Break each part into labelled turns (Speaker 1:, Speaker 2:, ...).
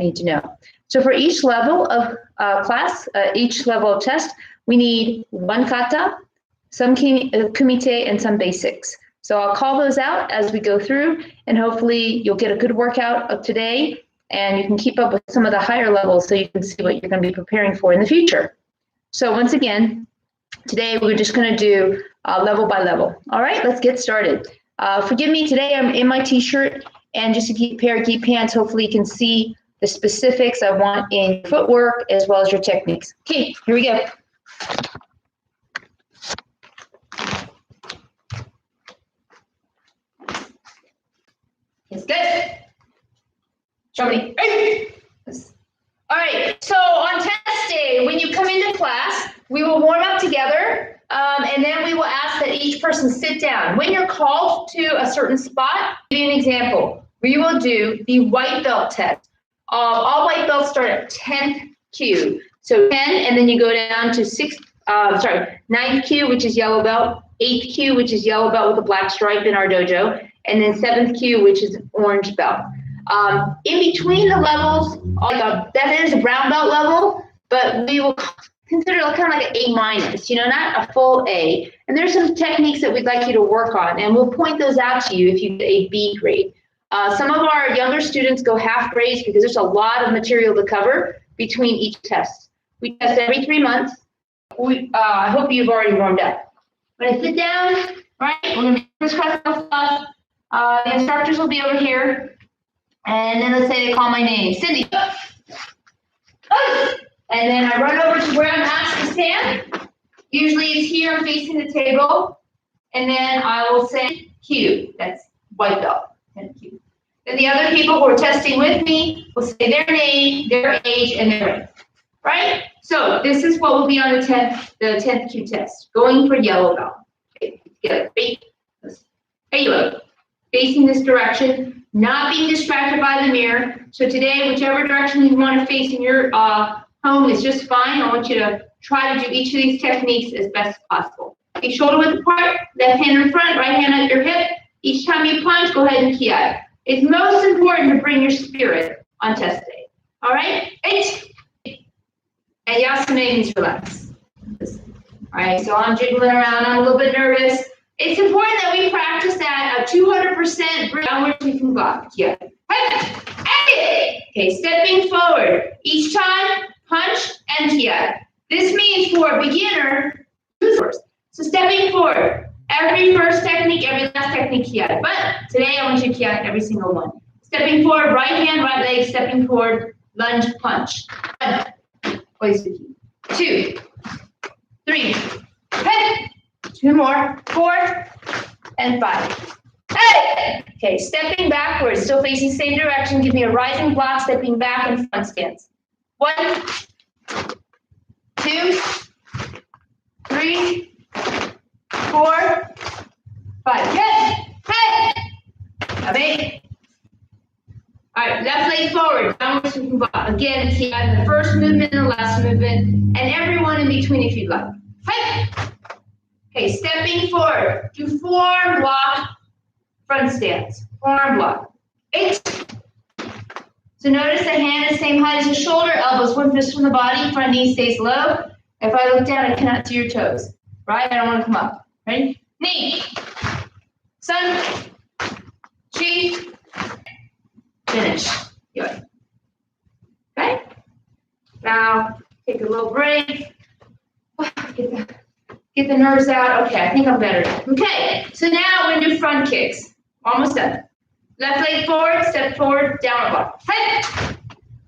Speaker 1: need to know. So for each level of class, each level of test, we need one kata, some kumite, and some basics. So I'll call those out as we go through, and hopefully you'll get a good workout of today, and you can keep up with some of the higher levels so you can see what you're going to be preparing for in the future. So once again, today we're just going to do level by level. All right, let's get started. Forgive me, today I'm in my t-shirt, and just a pair of gi pants. Hopefully you can see the specifics I want in footwork as well as your techniques. Okay, here we go. It's good. Show me. All right, so on test day, when you come into class, we will warm up together, and then we will ask that each person sit down. When you're called to a certain spot, I'll give you an example. We will do the white belt test. All white belts start at 10th Q. So 10, and then you go down to 9th Q, which is yellow belt, 8th Q, which is yellow belt with a black stripe in our dojo, and then 7th Q, which is orange belt. In between the levels, that is a brown belt level, but we will consider kind of like an A-, not a full A. And there's some techniques that we'd like you to work on, and we'll point those out to you if you get a B grade. Some of our younger students go half grades because there's a lot of material to cover between each test. We test every 3 months. I hope you've already warmed up. When I sit down, right, we're going to be crisscross stuff. The instructors will be over here. And then let's say they call my name, Cyndy. And then I run over to where I'm asked to stand. Usually it's here, I'm facing the table. And then I will say Q, that's white belt. Thank you. Then the other people who are testing with me will say their name, their age, and their rank. Right? So this is what will be on the 10th Q test. Going for yellow belt. Okay, together. Hey, look. Facing this direction, not being distracted by the mirror. So today, whichever direction you want to face in your home is just fine. I want you to try to do each of these techniques as best as possible. Okay, shoulder width apart, left hand in front, right hand at your hip. Each time you punch, go ahead and ki. It's most important to bring your spirit on test day. All right? 8. And yasune means relax. All right, so I'm jiggling around. I'm a little bit nervous. It's important that we practice that 200% downward sweeping block. Yeah. Okay, stepping forward. Each time, punch and ki. This means for a beginner, so stepping forward. Every first technique, every last technique, ki. But today I want you to ki every single one. Stepping forward, right hand, right leg, stepping forward, lunge, punch. 1, 2, 3, 2 more, 4, and 5. Hey! Okay, stepping backwards, still facing same direction. Give me a rising block, stepping back and front stance. 1, 2, 3, 4, 5. Hey! Okay. All right, left leg forward, downward sweeping block. Again, ki in the first movement and the last movement, and everyone in between if you'd like. Hey! Okay, stepping forward, do forearm block, front stance, forearm block. 8. So notice the hand is same height as the shoulder, elbows 1 fist from the body, front knee stays low. If I look down, I cannot see your toes, right? I don't want to come up. Ready? Knee, sun, chi, finish. Good. Okay? Now, take a little break. Get the nerves out. Okay, I think I'm better. Okay, so now we're going to do front kicks. Almost done. Left leg forward, step forward, downward block. Hey!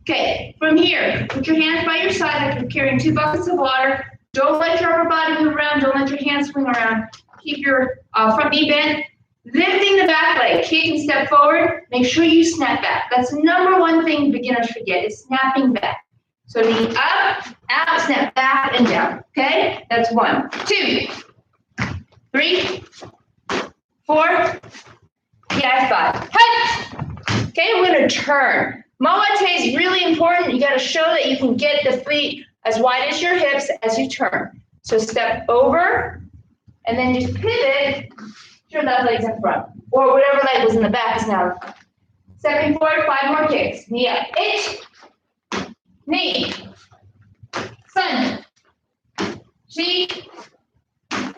Speaker 1: Okay, from here, put your hands by your side like you're carrying 2 buckets of water. Don't let your upper body move around. Don't let your hands swing around. Keep your front knee bent. Lifting the back leg. Kick and step forward. Make sure you snap back. That's the number 1 thing beginners forget is snapping back. So knee up, out, snap back and down. Okay? That's 1. 2, 3, 4, 5. Hey! Okay, we're going to turn. Moate is really important. You got to show that you can get the feet as wide as your hips as you turn. So step over, and then just pivot. Your left leg's in front, or whatever leg was in the back is now in front. Stepping forward, 5 more kicks. Knee up. 8,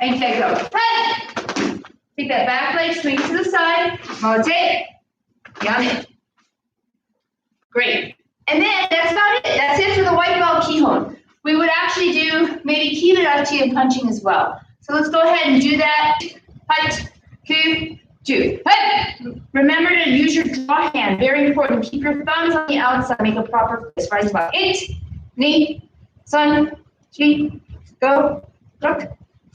Speaker 1: And take go. Hey! Take that back leg, swing to the side. Molite. Yummy. Great. And then that's about it. That's it for the white belt Kihon. We would actually do maybe Kibarachi and punching as well. So let's go ahead and do that. Hut, ku, ju. Hut. Remember to use your draw hand. Very important. Keep your thumbs on the outside. Make a proper fist. Rising block. 8, ni, sun, chi, go, look,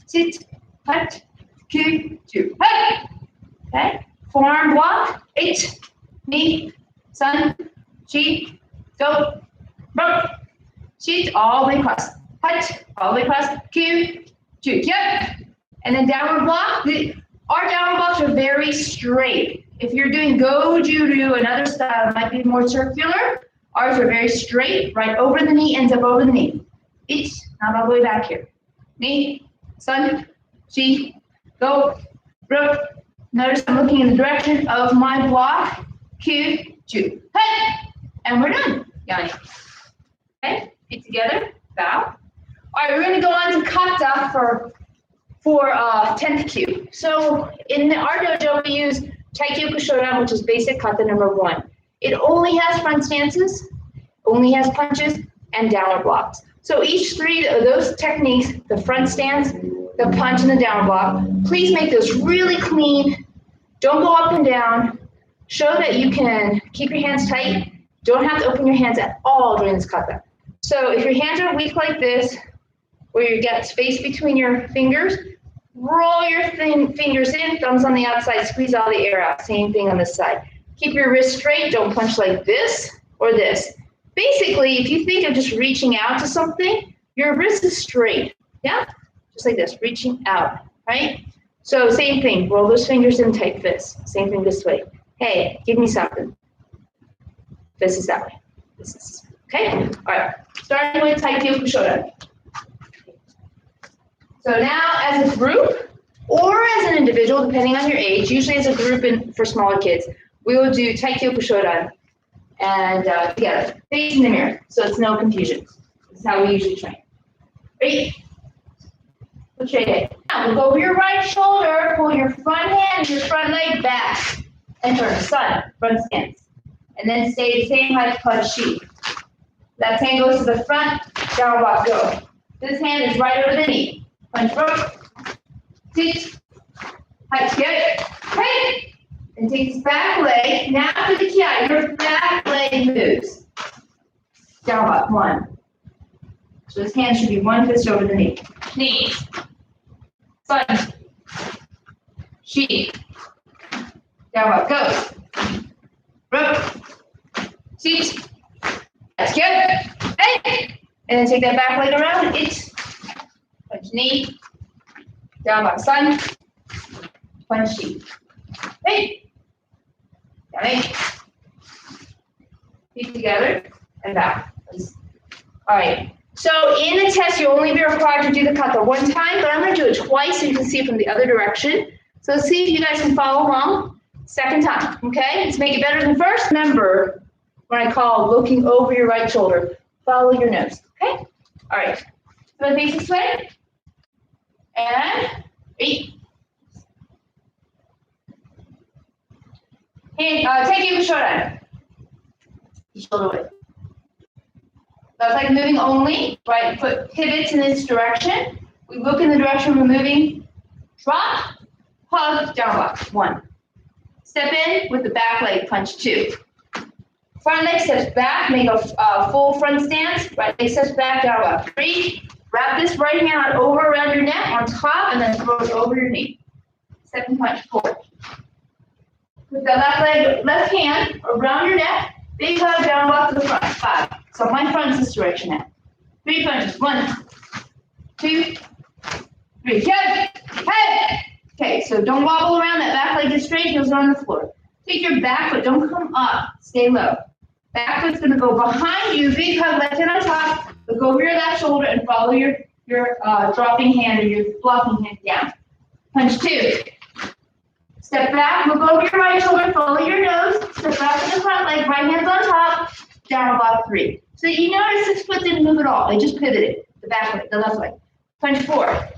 Speaker 1: sit, hut, ku, ju. Hut. Okay. Forearm block. 8, ni, sun, chi, go, look. Sheet all the way across. Hut, all the way across. Q, two. Yep. And then downward block. Our downward blocks are very straight. If you're doing Goju, another style might be more circular. Ours are very straight, right over the knee, ends up over the knee. It's not all the way back here. Knee, sun, chi, go, rook. Notice I'm looking in the direction of my block. Q, two. Hut. And we're done. Yanni. Okay. Feet together, bow. All right, we're going to go on to Kata for 10th cue. So in our dojo, we use Taikyo Kushodan, which is basic Kata number 1. It only has front stances, only has punches, and downward blocks. So each 3 of those techniques, the front stance, the punch, and the downward block, please make those really clean. Don't go up and down. Show that you can keep your hands tight. Don't have to open your hands at all during this Kata. So if your hands are weak like this, where you get space between your fingers, roll your fingers in, thumbs on the outside, squeeze all the air out. Same thing on this side. Keep your wrist straight. Don't punch like this or this. Basically, if you think of just reaching out to something, your wrist is straight. Yeah? Just like this, reaching out, right? So same thing. Roll those fingers in tight fists. Same thing this way. Hey, give me something. This is that way. This is. Okay? All right. Starting with Taikyo Kushodan. So now as a group or as an individual, depending on your age, usually as a group for smaller kids, we will do Taikyo Kushodan and together, facing the mirror, so it's no confusion. This is how we usually train. Ready? Look straight ahead. Now look over your right shoulder, pull your front hand and your front leg back, and turn sun, front stance. And then stay the same height, punch sheet. Left hand goes to the front, down block, go. This hand is right over the knee. Punch rook, sit, height, get, hey! And take this back leg. Now for the ki, your back leg moves. Down block, 1. So this hand should be 1 fist over the knee. Knee, sun, sheet, down block, go. Rook, sit, that's good. Hey! And then take that back leg around. It's punch knee, down block sun, punch sheet. Hey! Got it. Feet together and back. All right. So in the test, you'll only be required to do the kata 1 time, but I'm going to do it twice so you can see it from the other direction. So let's see if you guys can follow along. 2nd time. Okay? Let's make it better than first. Remember, when I call looking over your right shoulder, follow your nose, okay? All right, so face this way, and 8. And take your shoulder, shoulder width. Left leg moving only, right foot pivots in this direction. We look in the direction we're moving, drop, hug, down block, 1. Step in with the back leg, punch 2. Front leg steps back, make a full front stance. Right leg steps back, down block, 3. Wrap this right hand over around your neck on top and then throw it over your knee. Step and punch 4. With the left hand around your neck, big hug, down block to the front, 5. So my front's this direction now. 3 punches, 1, 2, 3. Head. Okay, so don't wobble around. That back leg is straight, heels are on the floor. Take your back foot, don't come up, stay low. Back foot's gonna go behind you, big hug, left hand on top, look over your left shoulder and follow your dropping hand or your blocking hand down. Punch 2. Step back, look over your right shoulder, follow your nose, step back to the front leg, right hand's on top, down block 3. So you notice this foot didn't move at all, it just pivoted, the back leg, the left leg. Punch 4.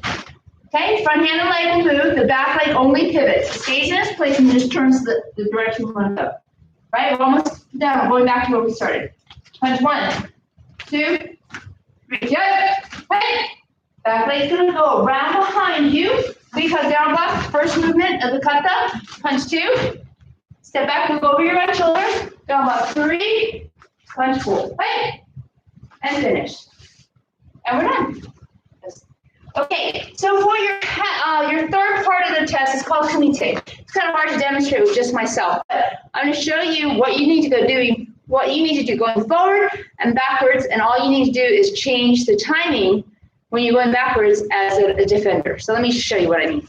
Speaker 1: Okay, front hand and leg will move, the back leg only pivots. It stays in its place and just turns the direction we want to go. Right, we're almost done. We're going back to where we started. Punch 1, 2, 3, good. Hey, back leg's gonna go around behind you because down block, first movement of the kata. Punch 2, step back, move over your right shoulder. Down block 3, punch 4, hey, and finish. And we're done. Okay, so for your third part of the test is called Kumite. It's kind of hard to demonstrate with just myself, but I'm going to show you what you need to do going forward and backwards, and all you need to do is change the timing when you're going backwards as a defender. So let me show you what I mean.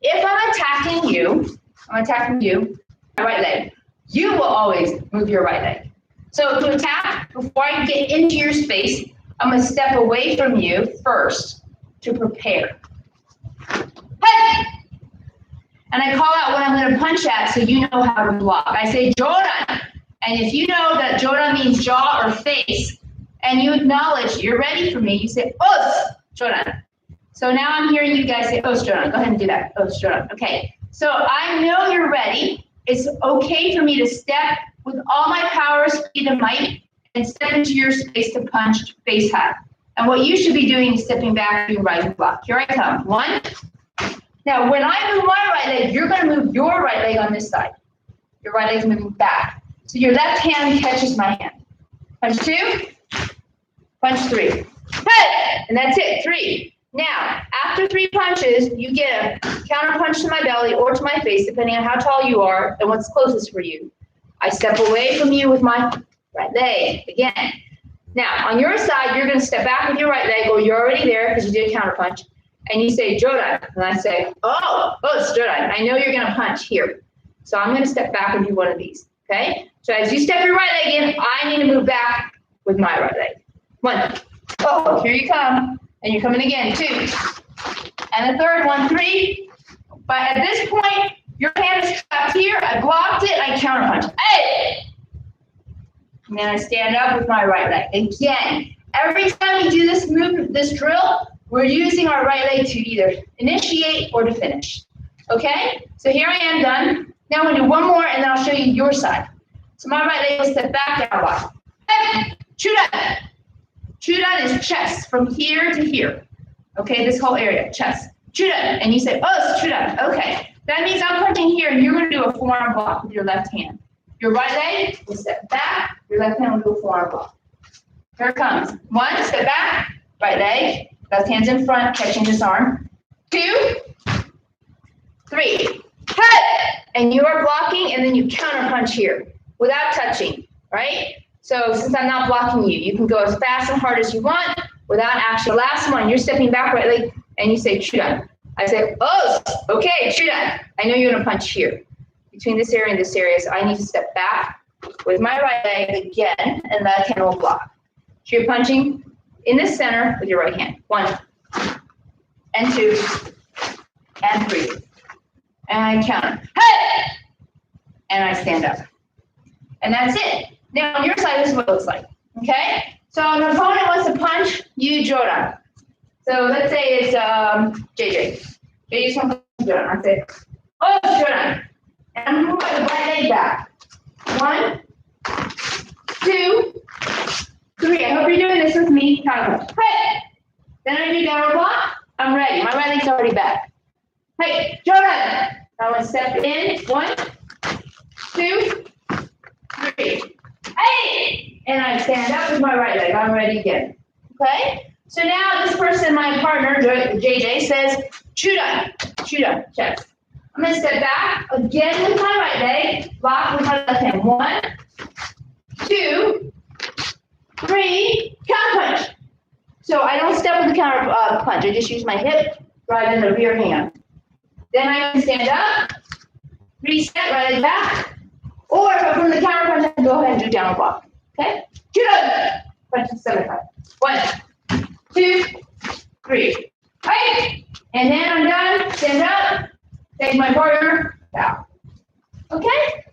Speaker 1: If I'm attacking you, my right leg, you will always move your right leg. So to attack, before I get into your space, I'm going to step away from you first to prepare. Hey! And I call out what I'm going to punch at so you know how to block. I say joran. And if you know that joran means jaw or face, and you acknowledge you're ready for me, you say os, joran. So now I'm hearing you guys say os, joran. Go ahead and do that. Os, joran. Okay. So I know you're ready. It's okay for me to step with all my power, speed, and might, and step into your space to punch face high. And what you should be doing is stepping back to rising block. Here I come. 1. Now, when I move my right leg, you're going to move your right leg on this side. Your right leg's moving back. So your left hand catches my hand. Punch 2. Punch 3. Hey! And that's it. 3. Now, after 3 punches, you get a counter punch to my belly or to my face, depending on how tall you are and what's closest for you. I step away from you with my right leg again. Now, on your side, you're going to step back with your right leg, or you're already there because you did a counter punch, and you say joran, and I say, oh, it's joran. I know you're going to punch here, so I'm going to step back and do one of these. Okay. So as you step your right leg in, I need to move back with my right leg. 1. Oh, here you come, and you're coming again. 2, and the third one. 3. But at this point, your hand is trapped here. I blocked it. I counter punch. Hey. And then I stand up with my right leg. Again, every time we do this movement, this drill, we're using our right leg to either initiate or to finish. Okay? So here I am done. Now I'm going to do one more, and then I'll show you your side. So my right leg will step back, down, block. Hey, chudan. Chudan is chest from here to here. Okay, this whole area, chest. Chudan. And you say, oh, it's chudan. Okay. That means I'm punching here, and you're going to do a forearm block with your left hand. Your right leg will step back, your left hand will do a forearm block. Here it comes. 1, step back, right leg, left hand's in front, catching this arm. 2, 3, cut! And you are blocking, and then you counter punch here without touching, right? So since I'm not blocking you, you can go as fast and hard as you want without action. The last one, you're stepping back, right leg, and you say chudan. I say, oh, okay, chudan. I know you're going to punch here. Between this area and this area, so I need to step back with my right leg again, and left hand will block. So you're punching in the center with your right hand. 1, and 2, and 3. And I counter. Hey! And I stand up. And that's it. Now on your side, this is what it looks like. Okay? So an opponent wants to punch, you joran. So let's say it's JJ. JJ's going to punch joran. I say, oh, joran. And I'm moving the right leg back. 1, 2, 3. I hope you're doing this with me. Hey! Then I do downward block. I'm ready. My right leg's already back. Hey, joran. I want to step in. 1, 2, 3. Hey! And I stand up with my right leg. I'm ready again. Okay? So now this person, my partner, JJ, says, chudan, chest. I'm going to step back again with my right leg, block with my left hand. 1, 2, 3, counter punch. So I don't step with the counter punch. I just use my hip, drive in the rear hand. Then I can stand up, reset, right leg back. Or if I'm from the counter punch, I can go ahead and do downward block. Okay? Chudan. Punch the stomach up. 1, 2, 3. Right. And then I'm done. Stand up. Take my partner, down. Okay?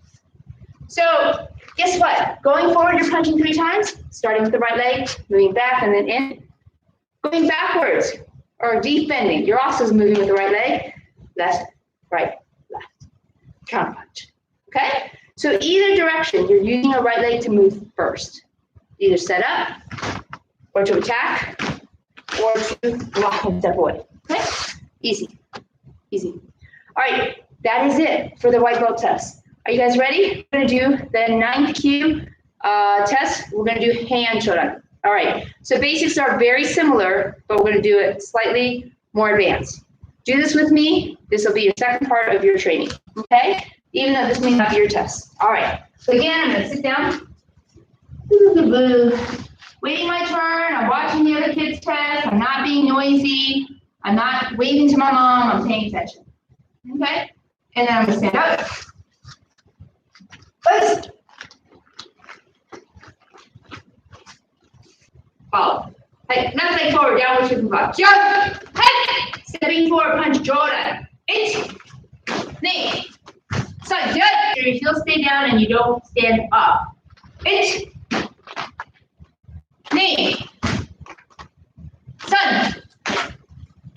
Speaker 1: So, guess what? Going forward, you're punching 3 times, starting with the right leg, moving back and then in. Going backwards, or deep bending. You're also moving with the right leg. Left, right, left. Counter punch. Okay? So either direction, you're using your right leg to move first. Either set up, or to attack, or to block and step away. Okay? Easy. Easy. All right, that is it for the white belt test. Are you guys ready? We're going to do the 9th Q test. We're going to do hand shodan. All right, so basics are very similar, but we're going to do it slightly more advanced. Do this with me. This will be your second part of your training, okay? Even though this may not be your test. All right, so again, I'm going to sit down. Waiting my turn. I'm watching the other kids test. I'm not being noisy. I'm not waving to my mom. I'm paying attention. Okay? And then I'm going to stand up. Let's follow. Hey, left leg forward, downward shooting block. Jump! Hey! Stepping forward, punch, Jordan. It. Knee. So good. Your heels stay down and you don't stand up. It. Knee. Sun.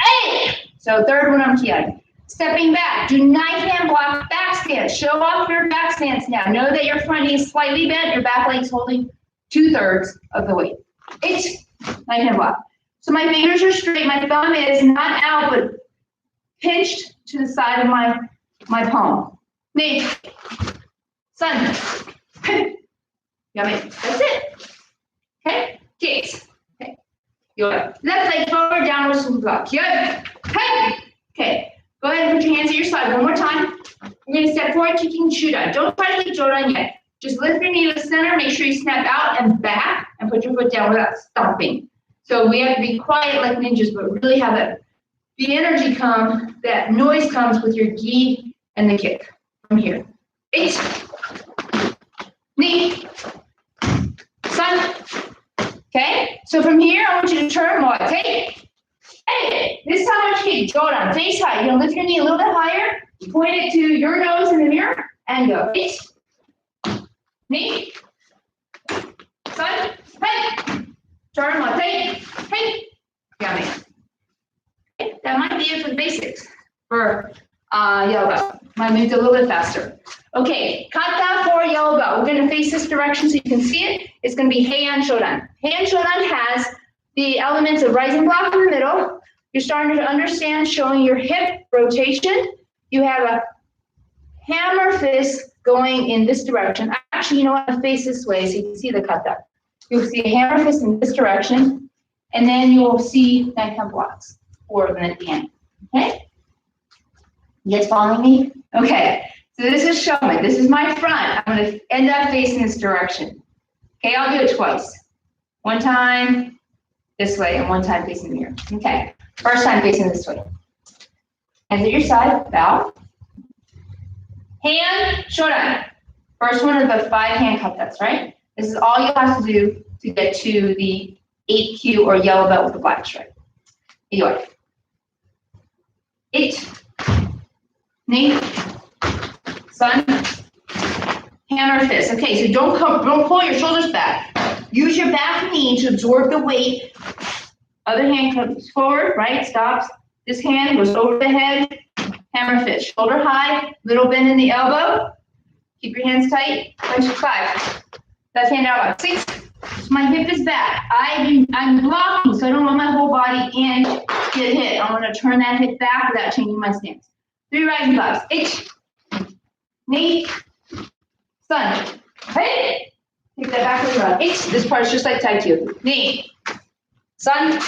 Speaker 1: Hey! So third one, I'm Kihon. Stepping back, do knife hand block back stance. Show off your back stance now. Know that your front knee is slightly bent, your back leg's holding 2/3 of the weight. It's knife hand block. So my fingers are straight, my thumb is not out, but pinched to the side of my palm. Knee. Sun. Yummy. That's it. Okay? Kicks. Okay. Your left leg forward, downward swing block. Good. Hey. Okay. Go ahead and put your hands at your side one more time. We're going to step forward, kicking Shuda. Don't try to kick Jodan yet. Just lift your knee to the center, make sure you snap out and back, and put your foot down without stomping. So we have to be quiet like ninjas, but really have the energy come, that noise comes with your gi and the kick from here. 8. Knee. Sun. Okay? So from here, I want you to turn more. Take. Hey, this time I want you to kick Jodan, face high. You're going to lift your knee a little bit higher, point it to your nose in the mirror, and go. 8. Knee. Sun. Hey. Turn one. Take. Hey. Yummy. Okay, that might be it for the basics for yellow belt. Might move a little bit faster. Okay, kata for yellow belt. We're going to face this direction so you can see it. It's going to be hand shodan. Hand shodan has the elements of rising block in the middle. You're starting to understand, showing your hip rotation. You have a hammer fist going in this direction. Actually, you know what? I'll face this way so you can see the kata. You'll see a hammer fist in this direction, and then you will see knife hand blocks, 4 of them at the end. Okay? You guys following me? Okay. So this is showing. This is my front. I'm going to end up facing this direction. Okay, I'll do it twice. One time this way and one time facing the mirror. Okay. First time facing this way. Hands at your side. Bow. Hand, shodan. First one of the 5 hand katas, right? This is all you have to do to get to the 8Q or yellow belt with the black stripe. Here you are. 8. Knee. Sun. Hammer fist. Okay, so don't pull your shoulders back. Use your back knee to absorb the weight. Other hand comes forward, right? Stops. This hand goes over the head. Hammer fist. Shoulder high. Little bend in the elbow. Keep your hands tight. Punch 5. Left hand out. 6. So my hip is back. I'm blocking, so I don't want my whole body in get hit. I want to turn that hip back without changing my stance. 3 rising blocks. 8. Knee. Sun. Hey. Take that back and run. 8. This part is just like Tai Chi. Knee. Sun.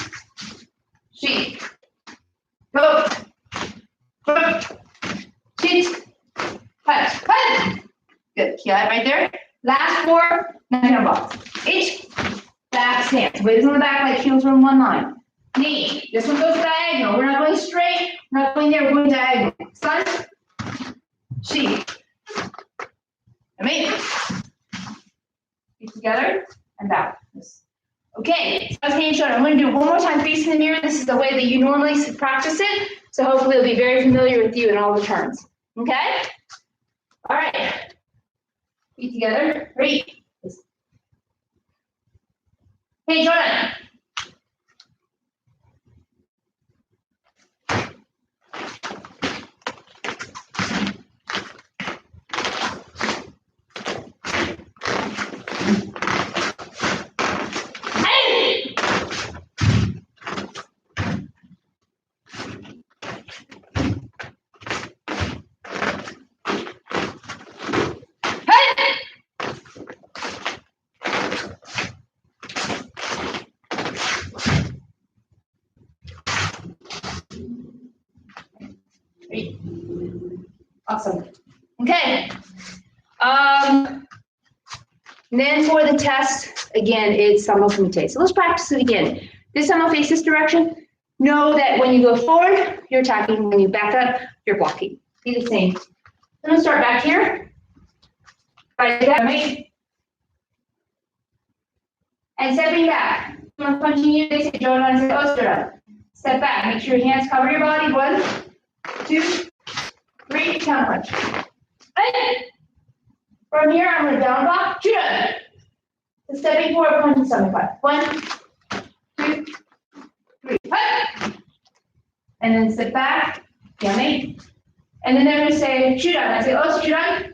Speaker 1: Sheet. Go. Sheet. Punch. Punch. Good. Kihon right there. Last 4. Knife blocks. 8. Back stance. Weight is on the back like heels are in one line. Knee. This one goes diagonal. We're not going straight. We're not going there. We're going diagonal. Sun. Sheet. Amazing. Feet together and back. Okay, so that's hand shodan. I'm going to do it one more time facing the mirror. This is the way that you normally practice it. So hopefully it'll be very familiar with you in all the turns. Okay? All right. Feet together. Great. Hey, Jordan. Awesome. Okay. Then for the test, again, it's Samo Kumite. So let's practice it again. This time I'll face this direction. Know that when you go forward, you're attacking. When you back up, you're blocking. Be the same. I'm gonna start back here. Right, and stepping back. I'm punching you, they say, Jordan, say, oh, step back. Make sure your hands cover your body. 1, 2, 3, counter punch. Right. From here, I'm gonna down block, shoot up. So stepping forward, punch and stomach punch. 1, 2, 3, hut. And then step back, yummy. And then they're gonna say, shoot up. I say, oh, shoot up.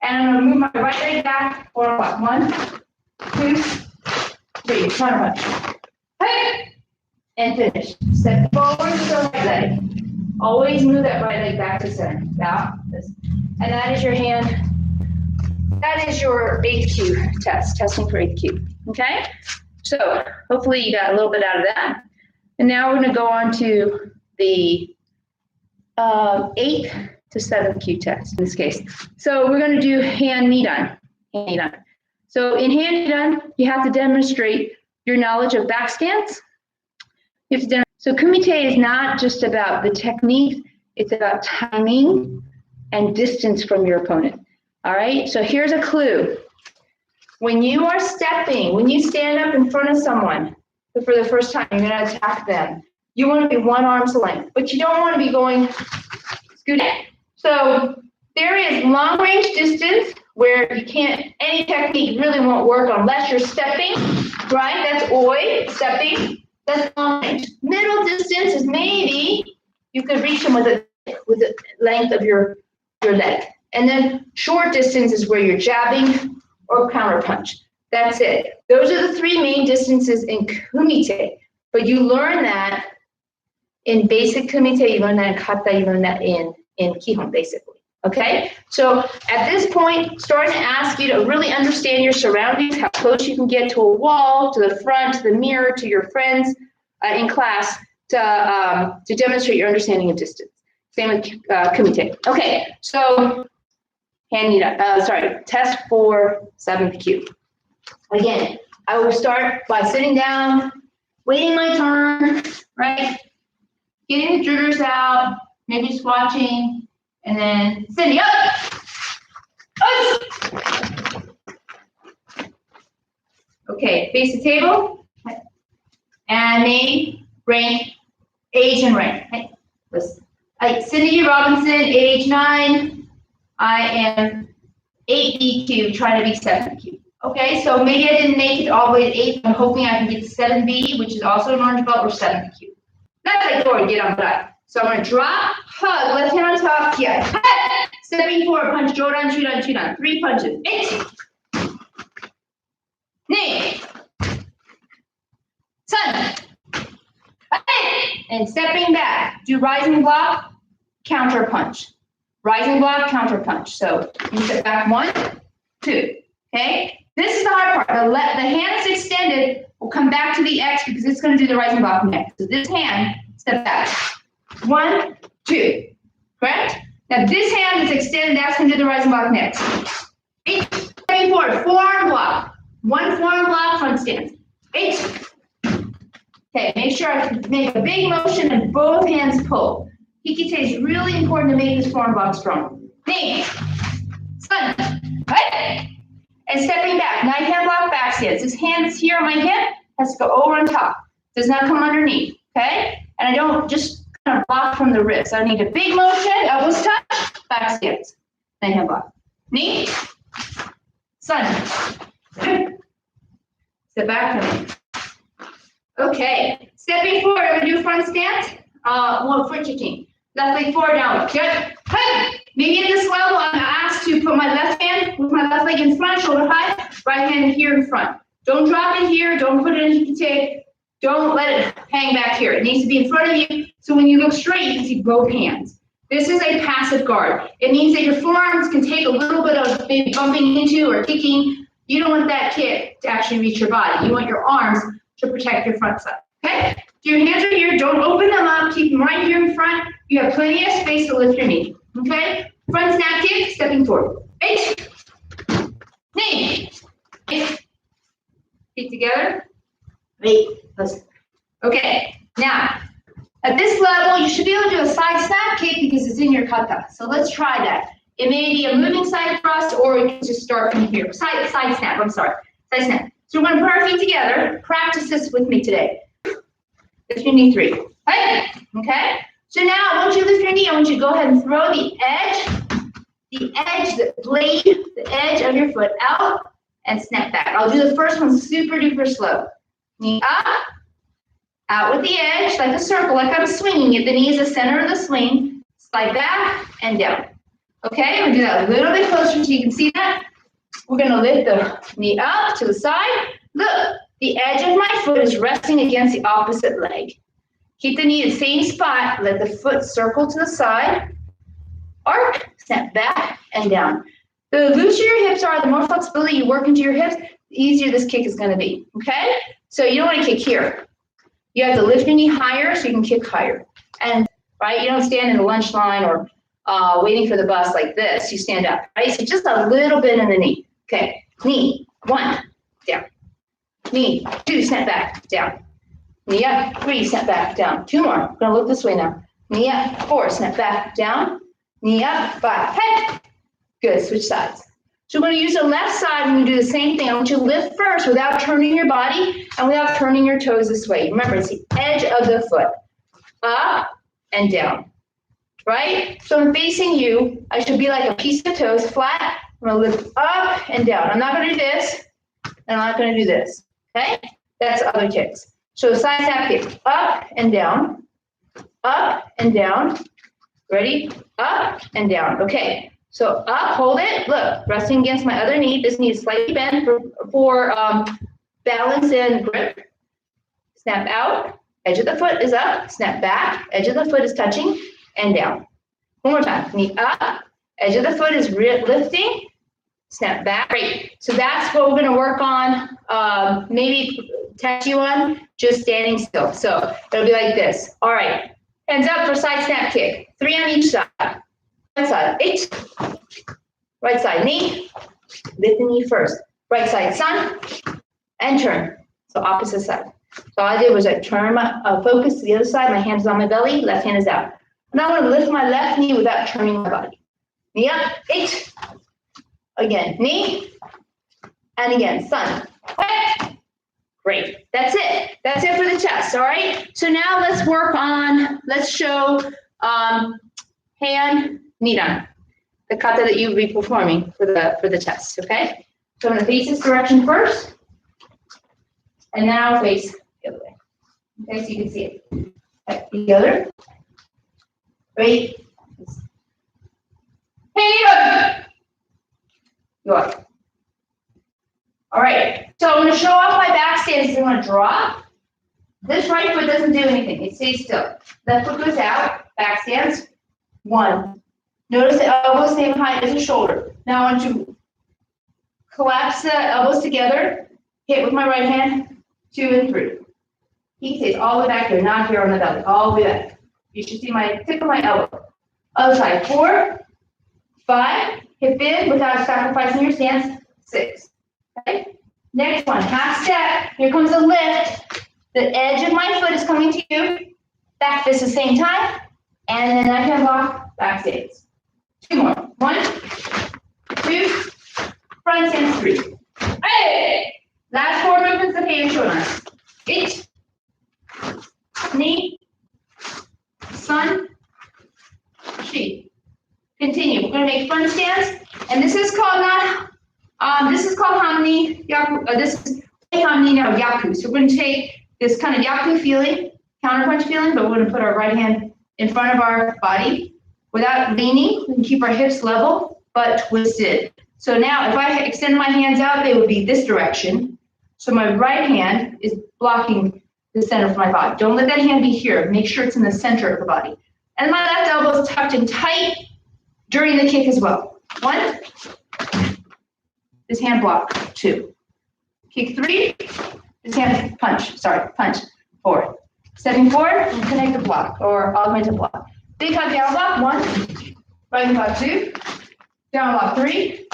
Speaker 1: And I'm gonna move my right leg back, forward block. 1, 2, 3, counter punch. Hut. And finish. Step forward with the right leg. Always move that right leg back to center. Down. And that is your hand. That is your 8Q test, testing for 8Q. Okay? So hopefully you got a little bit out of that. And now we're going to go on to the 8th to 7th Q test in this case. So we're going to do hand knee done. Hand knee done. So in hand knee done, you have to demonstrate your knowledge of back stance. You have to so Kumite is not just about the technique, it's about timing and distance from your opponent. All right, so here's a clue. When you are stepping, when you stand up in front of someone for the first time, you're gonna attack them. You wanna be 1 arm's length, but you don't wanna be going scooting. So there is long range distance where you can't, any technique really won't work unless you're stepping, right? That's oi, stepping. That's long range. Middle distance is maybe you could reach them with the length of your leg. And then short distance is where you're jabbing or counter punch. That's it. Those are the 3 main distances in Kumite. But you learn that in basic Kumite, you learn that in Kata, you learn that in Kihon, basically. Okay? So at this point, starting to ask you to really understand your surroundings, how close you can get to a wall, to the front, to the mirror, to your friends in class to demonstrate your understanding of distance. Same with Kumite. Okay, so test for 7th Q. Again, I will start by sitting down, waiting my turn, right? Getting the jitters out, maybe just watching, and then Cyndy up. Okay, face the table. And name, rank, age, and rank. Okay. Listen. Cyndy Robinson, age 9. I am 8BQ, trying to be 7Q. Okay, so maybe I didn't make it all the way to 8. I'm hoping I can get to 7B, which is also an orange belt, or 7Q. That's like forward, get on that. So I'm going to drop, hug, left hand on top, yeah. Stepping forward, punch, Jordan, shoot on. 3 punches. 8. Knee. Sun. And stepping back, do rising block, counter punch. Rising block, counter punch. So you step back 1, 2. Okay? This is the hard part. The hand that's extended will come back to the X because it's going to do the rising block next. So this hand, step back. 1, 2. Correct? Now this hand is extended, that's going to do the rising block next. 8. Stepping forward, forearm block. 1 forearm block, front stance. 8. Okay, make sure I make a big motion and both hands pull. Hikite is really important to make this forearm block strong. Knee. Sun. Right? And stepping back, 9 hand block back stance. This hand that's here on my hip has to go over on top. Does not come underneath, okay? And I don't just kind of block from the wrist. I need a big motion, elbows touch, back stance. 9 hand block. Knee. Sun. Step back to me. Okay, stepping forward, I'm gonna do front stance. Foot kicking. Left leg forward, down. Good. Maybe at this level, I'm asked to put my left hand with my left leg in front, shoulder high, right hand here in front. Don't drop it here, don't put it in hikite. Don't let it hang back here. It needs to be in front of you, so when you look straight, you can see both hands. This is a passive guard. It means that your forearms can take a little bit of maybe bumping into or kicking. You don't want that kick to actually reach your body. You want your arms to protect your front side, okay? So your hands are here, don't open them up, keep them right here in front. You have plenty of space to lift your knee, okay? Front snap kick, stepping forward. 8, knee, 8, feet together, 8, listen. Okay, now, at this level, you should be able to do a side snap kick because it's in your kata. So let's try that. It may be a moving side thrust, or we can just start from here. Side snap, I'm sorry, side snap. So we're gonna put our feet together. Practice this with me today. Lift your knee 3, right? Okay? So now, once you lift your knee, I want you to go ahead and throw the blade, the edge of your foot out and snap back. I'll do the first one super duper slow. Knee up, out with the edge, like a circle, like I'm swinging it. The knee is the center of the swing. Slide back and down. Okay, we'll do that a little bit closer so you can see that. We're gonna lift the knee up to the side. Look, the edge of my foot is resting against the opposite leg. Keep the knee in the same spot. Let the foot circle to the side. Arc, snap back and down. The looser your hips are, the more flexibility you work into your hips, the easier this kick is gonna be, okay? So you don't wanna kick here. You have to lift your knee higher so you can kick higher. And, right, you don't stand in the lunge line or waiting for the bus like this. You stand up, right? So just a little bit in the knee. Okay, knee, 1, down. Knee, 2, snap back, down. Knee up, 3, snap back, down. 2 more, I'm gonna look this way now. Knee up, 4, snap back, down. Knee up, 5, hey. Good, switch sides. So we're gonna use the left side and we do the same thing. I want you to lift first without turning your body and without turning your toes this way. Remember, it's the edge of the foot. Up and down, right? So I'm facing you. I should be like a piece of toes flat. I'm gonna lift up and down. I'm not gonna do this, and I'm not gonna do this, okay? That's other kicks. So side snap kick, up and down, ready? Up and down, okay. So up, hold it, look, resting against my other knee. This knee is slightly bent for balance and grip. Snap out, edge of the foot is up, snap back, edge of the foot is touching, and down. One more time, knee up, edge of the foot is lifting, snap back. Great, so that's what we're gonna work on, maybe test you on, just standing still. So it'll be like this. All right, hands up for side snap kick, 3 on each side. Right side, 8. Right side, knee. Lift the knee first. Right side, sun, and turn. So opposite side. So all I did was I turn my focus to the other side. My hand is on my belly. Left hand is out. Now I'm going to lift my left knee without turning my body. Knee up, 8. Again, knee, and again, sun. Great. That's it. That's it for the chest. All right. So now let's work on. Let's show hand. Knee down, the kata that you'll be performing for the chest, okay? So I'm gonna face this direction first, and then I'll face the other way. Okay, so you can see it. Okay, the other. Right. Hey, you are. All right, so I'm gonna show off my back stance. I'm gonna drop. This right foot doesn't do anything, it stays still. Left foot goes out, back stance, 1. Notice the elbows same height as the shoulder. Now I want to collapse the elbows together, hit with my right hand, 2 and 3. He stays all the way back here, not here on the belly, all the way back. You should see my tip of my elbow. Other side, 4, 5, hip in without sacrificing your stance, 6. Okay? Next one, half step. Here comes the lift. The edge of my foot is coming to you. Back fist at the same time. And then I can block, back stance. 2 more. 1, 2, front stance, 3. Hey! Last 4 movements of hand shoulder. 8, knee, sun, chi. Continue. We're going to make front stance, and this is called hamni yaku. This is hamni no yaku. So we're going to take this kind of yaku feeling, counterpunch feeling, but we're going to put our right hand in front of our body. Without leaning, we can keep our hips level, but twisted. So now if I extend my hands out, they would be this direction. So my right hand is blocking the center of my body. Don't let that hand be here. Make sure it's in the center of the body. And my left elbow is tucked in tight during the kick as well. 1, this hand block, 2. Kick 3, this hand punch, 4. Stepping forward and connect the block or augment the block. Big hug down block, 1, Rising block 2, down block 3,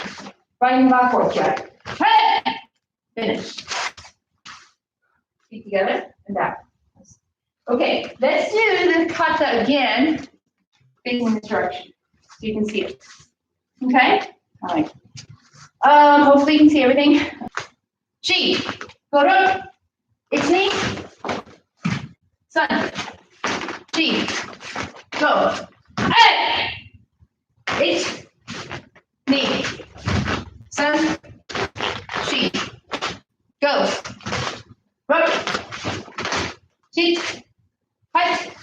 Speaker 1: rising block 4. Kiai. Hey! Finish. Feet together and back. Okay, let's do the kata again, facing this direction, so you can see it. Okay? All right. Hopefully you can see everything. Chi, go up. It's me. Sun. Chi, go. Hey! It's me. Sun. Chi, go. Rock. Chi. Hut.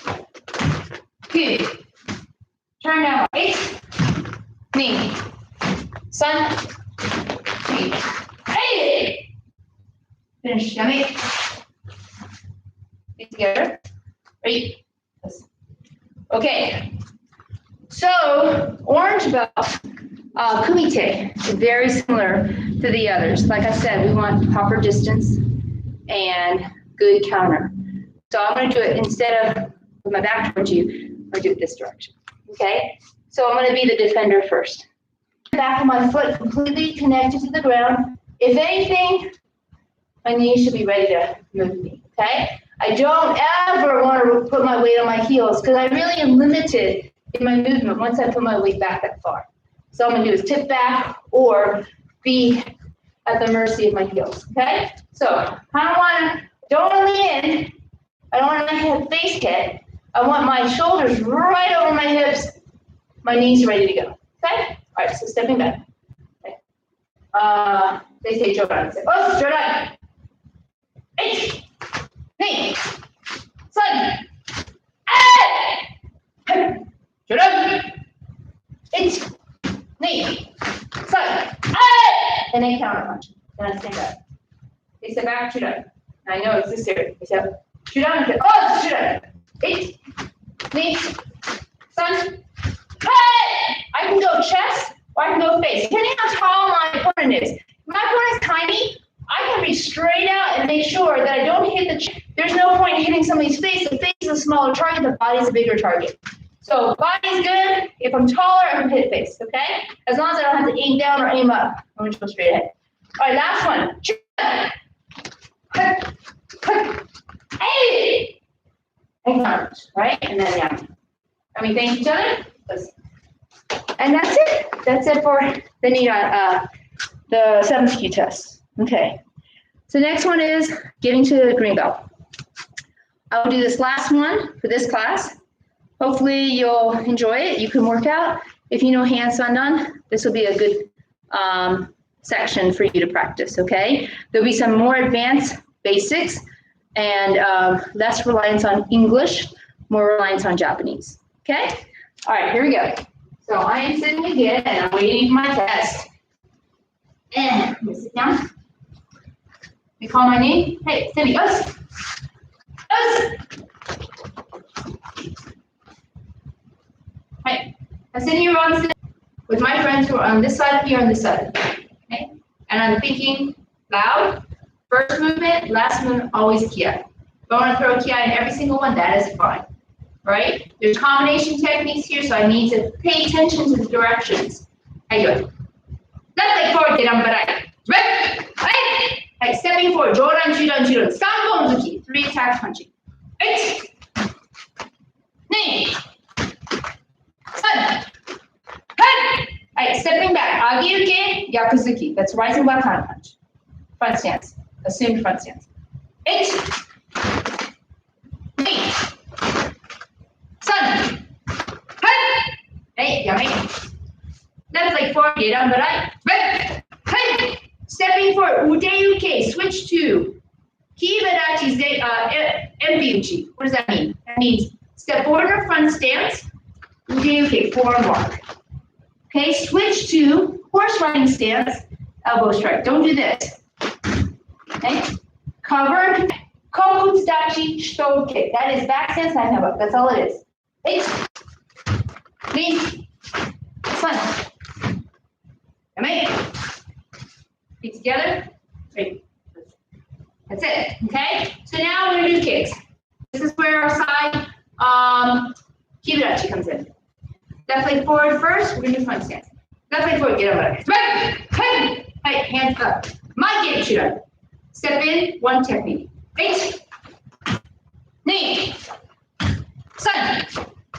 Speaker 1: Good. Turn now. 8. Knee. Sun. Feet. Hey! Finish. Yummy. Feet together. Right. Okay. So, orange belt, Kumite, is very similar to the others. Like I said, we want proper distance and good counter. So I'm going to do it instead of with my back towards you, I'm going to do it this direction. Okay? So I'm going to be the defender first. Back of my foot completely connected to the ground. If anything, my knees should be ready to move me. Okay? I don't ever want to put my weight on my heels because I really am limited in my movement once I put my weight back that far. So all I'm going to do is tip back or be at the mercy of my heels. Okay? So I don't want to lean in. I don't want my head face hit. I want my shoulders right over my hips, my knees ready to go. Okay? All right, so stepping back. Okay. They say Jordan. Say, oh, Jordan. 8. Knee. Sun. Hey. Jordan. 8. Knee. Sun. Hey. And then counter punch. Then I stand up. They step back, Jordan. I know it's this area. They step. Jordan. Oh, Jordan. 8. Knee. Sun. Hey! I can go chest or I can go face, depending on how tall my opponent is. If my opponent is tiny, I can be straight out and make sure that I don't hit the chest. There's no point in hitting somebody's face. The face is a smaller target, the body's a bigger target. So body's good. If I'm taller, I can hit face, okay? As long as I don't have to aim down or aim up. I'm gonna go straight ahead. All right, last one. Hey! And counter, right? And then down. And we thank each other. And that's it. That's it for the knee, the 7th Q test. Okay. So next one is getting to the green belt. I will do this last one for this class. Hopefully you'll enjoy it. You can work out. If you know hand sandan, this will be a good section for you to practice. Okay. There'll be some more advanced basics and less reliance on English, more reliance on Japanese. Okay. All right. Here we go. So I am sitting again, and I'm waiting for my test. And I'm going to sit down. We call my name. Hey, Cyndy, us. Right. I'm sitting here with my friends who are on this side here on this side. Okay. And I'm thinking loud. First movement, last movement, always a ki. If I want to throw a ki in every single one, that is fine. Right? There's combination techniques here, so I need to pay attention to the directions. How you doing? Left leg forward, get on barai. Right, stepping forward, joran, judan, judan. Sanbo Mizuki, 3 attacks punching. Right. Knee. Sun. Head. Right, stepping back. Agiuke, yakuzuki. That's rising block counter punch. Front stance. Assumed front stance. Right. Knee. Sun. Head. Hey, yummy. Left leg forward, get on, but right. Hey. Stepping forward, udeuke, switch to kibarachi enbyuchi. What does that mean? That means step forward or front stance, udeuke, forearm walk. Okay, switch to horse riding stance, elbow strike. Don't do this. Okay, covered, kokutsudachi shitoke. That is back stance, nine elbow. That's all it is. Eight, knee, sun. Amazing. Feet together. Great. That's it. Okay. So now we're gonna do kicks. This is where our side kibarachi comes in. Left leg forward first. We're going to do front stance. Left leg forward. Get over. Right, hands up. My game shooter. Step in, one technique. Eight. Knee. Sun.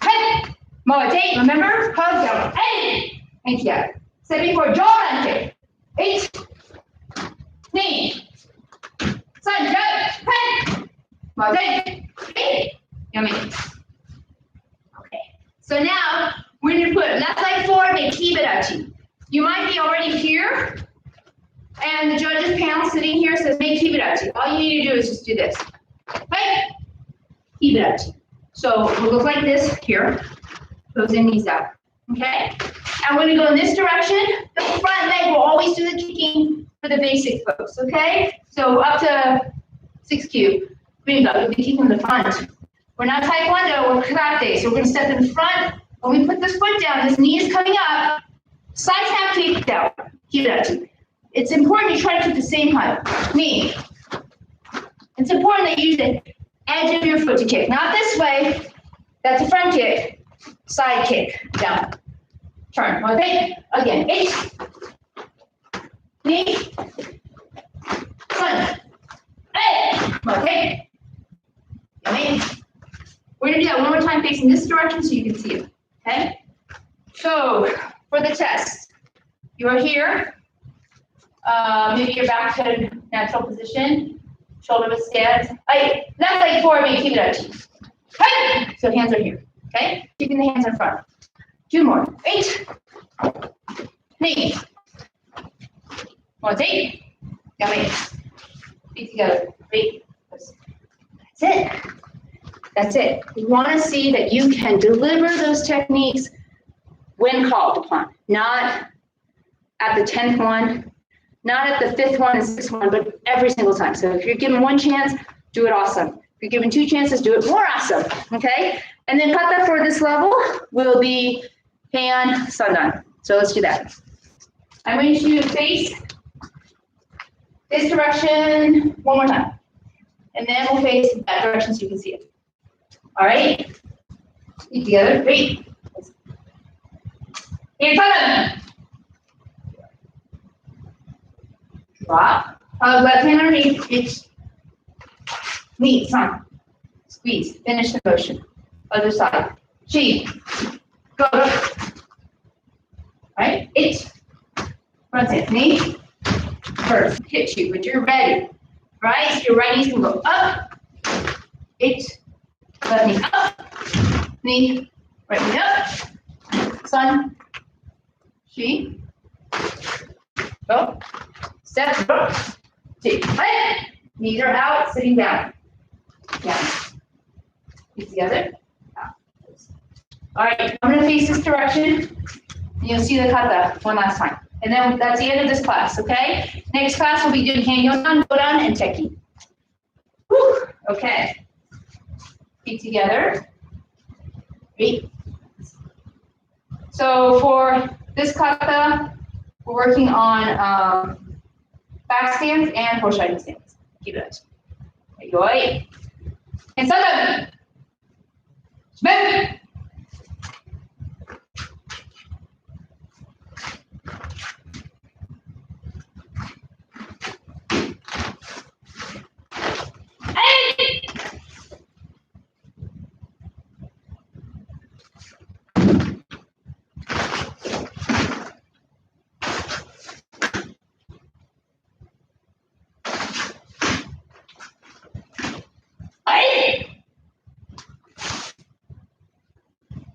Speaker 1: Head. Kumite. Remember? Hug down. Hey. And yeah. Stepping forward. Jaw and kick. Eight. Knee. Sun. Jump. Head. Kumite. Hey. Yummy. Okay. So now we're going to put left leg forward, make kibarachi. You might be already here, and the judge's panel sitting here says make kibarachi. All you need to do is just do this. Right? Kibarachi. So we'll look like this here. Goes in, knees out. Okay? And we're going to go in this direction. The front leg will always do the kicking for the basic folks. Okay? So up to 6Q. We're going to be kicking in the front. We're not taekwondo, we're karate. So we're going to step in front. When we put this foot down, this knee is coming up. Side tap kick down. Kibarachi. It's important you try to keep the same height. Knee. It's important that you use the edge of your foot to kick. Not this way. That's a front kick. Side kick. Down. Turn. Okay. Again. Eight. Knee. Sun. Hey. Okay. Yummy. We're going to do that one more time facing this direction so you can see it. Okay? So, for the test, you are here. Maybe you're back to natural position. Shoulder width stance. Left leg forward, maybe keep it up. Hey! So hands are here. Okay? Keeping the hands in front. Two more. Eight. Knee. One, eight. Yummy. Feet together. Eight. That's it. That's it. We want to see that you can deliver those techniques when called upon. Not at the 10th one, not at the 5th one and 6th one, but every single time. So if you're given one chance, do it awesome. If you're given two chances, do it more awesome. Okay? And then kata for this level will be hand sandan. So let's do that. I'm going to face this direction one more time. And then we'll face that direction so you can see it. All right? Feet together. Great. Hand sandan. Drop. Left hand underneath. It's knee, sun. Squeeze. Finish the motion. Other side. Chi. Go. Right? Eight. Front hand. Knee. First. Hit you when you're ready. Right? So your right knee's can go up. Eight. Left knee up. Knee. Right knee up. Sun. Chi. Go. Step, take, right. Knees are out, sitting down. Down. Feet together. Out. All right, I'm going to face this direction. And you'll see the kata one last time. And then that's the end of this class, okay? Next class, we'll be doing Kihon, Godan, and Teki. Whew. Okay. Feet together. Great. So for this kata, we're working on back stance and foreshadowing stance. Keep it. Yoi. And sandan. Spin.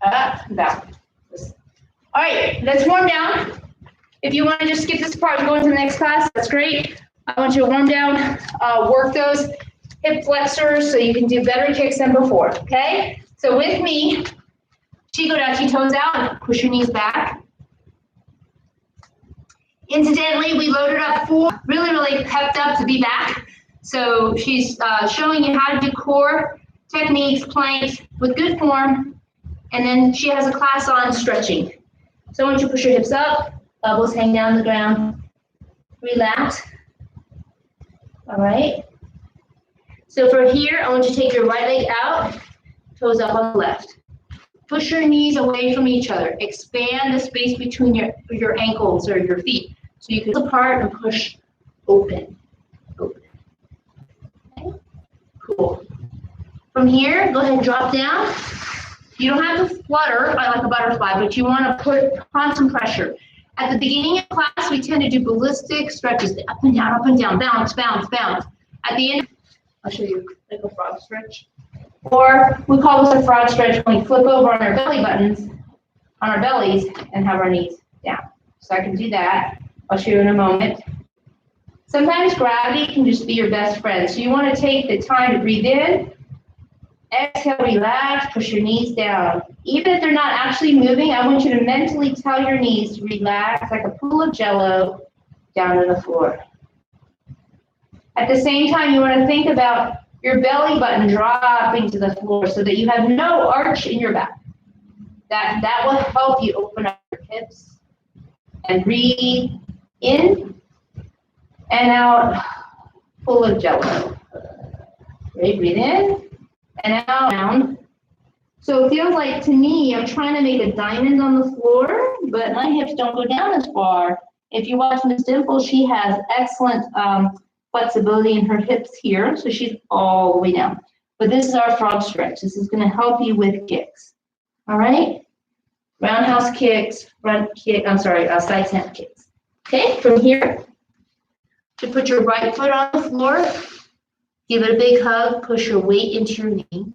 Speaker 1: Up, down. All right, let's warm down. If you want to just skip this part and go into the next class, that's great. I want you to warm down, work those hip flexors so you can do better kicks than before, okay? So with me, Shikodachi, toes out, push your knees back. Incidentally, we loaded up full, really pepped up to be back. So she's showing you how to do core techniques, planks with good form. And then she has a class on stretching. So I want you to push your hips up, elbows hang down the ground, relax. All right. So for here, I want you to take your right leg out, toes up on the left. push your knees away from each other. Expand the space between your ankles or your feet. So you can pull apart and push open. Open. Okay. Cool. From here, go ahead and drop down. You don't have to flutter like a butterfly, but you want to put on some pressure. At the beginning of class, we tend to do ballistic stretches, up and down, bounce, bounce, bounce. At the end, I'll show you like a frog stretch. Or we call this a frog stretch when we flip over on our belly buttons, on our bellies, and have our knees down. So I can do that. I'll show you in a moment. Sometimes gravity can just be your best friend. So you want to take the time to breathe in, exhale, relax, push your knees down. Even if they're not actually moving, I want you to mentally tell your knees to relax like a pool of jello down to the floor. At the same time, you want to think about your belly button dropping to the floor so that you have no arch in your back. That will help you open up your hips and breathe in and out, full of jello. Ready, breathe in and out, down. So it feels like, to me, I'm trying to make a diamond on the floor, but my hips don't go down as far. If you watch Miss Dimple, she has excellent flexibility in her hips here, so she's all the way down. But this is our frog stretch. This is going to help you with kicks. All right? Roundhouse kicks, front kick, side step kicks. Okay, from here, you put your right foot on the floor, give it a big hug, push your weight into your knee.